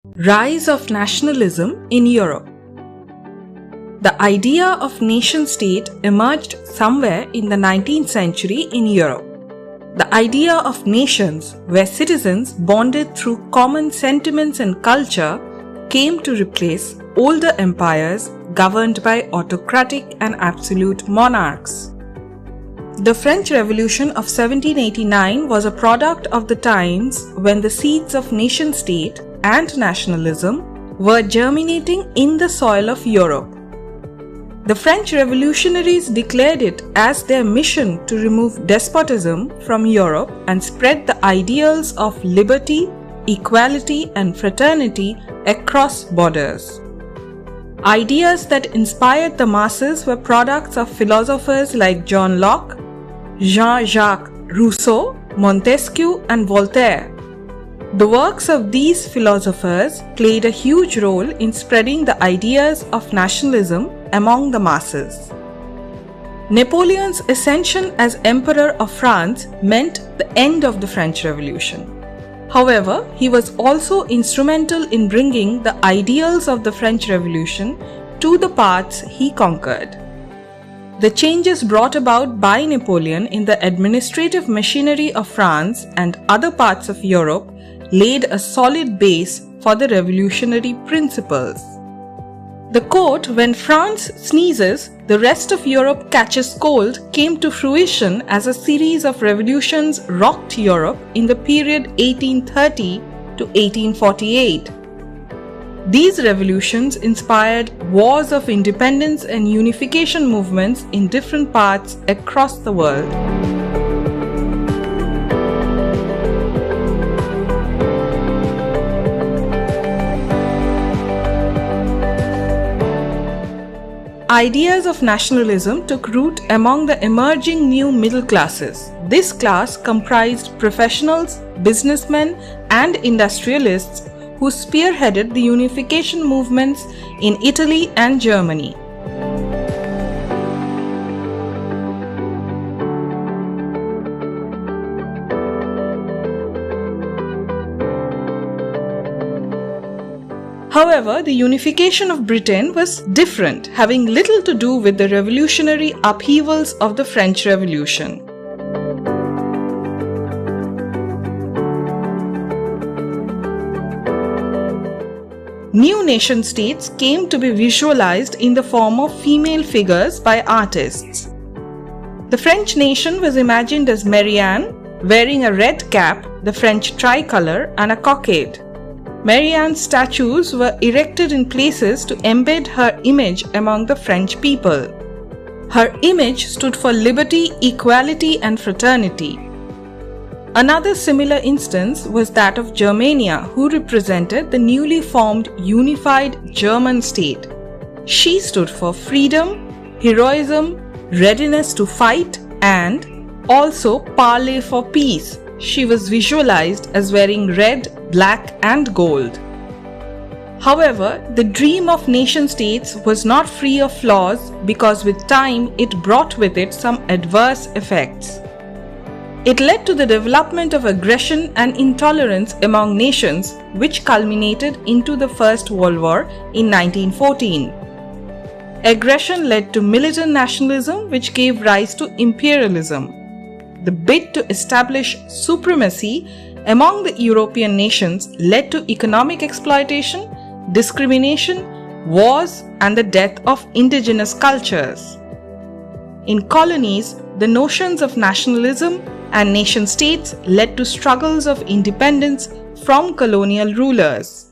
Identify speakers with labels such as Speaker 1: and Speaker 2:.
Speaker 1: Rise of nationalism in Europe. The idea of nation-state emerged somewhere in the 19th century in Europe. The idea of nations, where citizens bonded through common sentiments and culture, came to replace older empires governed by autocratic and absolute monarchs. The French Revolution of 1789 was a product of the times when the seeds of nation-state and nationalism were germinating in the soil of Europe. The French revolutionaries declared it as their mission to remove despotism from Europe and spread the ideals of liberty, equality, and fraternity across borders. Ideas that inspired the masses were products of philosophers like John Locke, Jean-Jacques Rousseau, Montesquieu, and Voltaire. The works of these philosophers played a huge role in spreading the ideas of nationalism among the masses. Napoleon's ascension as Emperor of France meant the end of the French Revolution. However, he was also instrumental in bringing the ideals of the French Revolution to the parts he conquered. The changes brought about by Napoleon in the administrative machinery of France and other parts of Europe laid a solid base for the revolutionary principles. The quote, "When France sneezes, the rest of Europe catches cold," came to fruition as a series of revolutions rocked Europe in the period 1830 to 1848. These revolutions inspired wars of independence and unification movements in different parts across the world. Ideas of nationalism took root among the emerging new middle classes. This class comprised professionals, businessmen, and industrialists who spearheaded the unification movements in Italy and Germany. However, the unification of Britain was different, having little to do with the revolutionary upheavals of the French Revolution. New nation-states came to be visualized in the form of female figures by artists. The French nation was imagined as Marianne, wearing a red cap, the French tricolour, and a cockade. Marianne's statues were erected in places to embed her image among the French people. Her image stood for liberty, equality, and fraternity. Another similar instance was that of Germania, who represented the newly formed unified German state. She stood for freedom, heroism, readiness to fight, and also parley for peace. She was visualized as wearing red, black, and gold. However, the dream of nation-states was not free of flaws because with time it brought with it some adverse effects. It led to the development of aggression and intolerance among nations, which culminated into the First World War in 1914. Aggression led to militant nationalism, which gave rise to imperialism. The bid to establish supremacy among the European nations led to economic exploitation, discrimination, wars, and the death of indigenous cultures. In colonies, the notions of nationalism and nation-states led to struggles of independence from colonial rulers.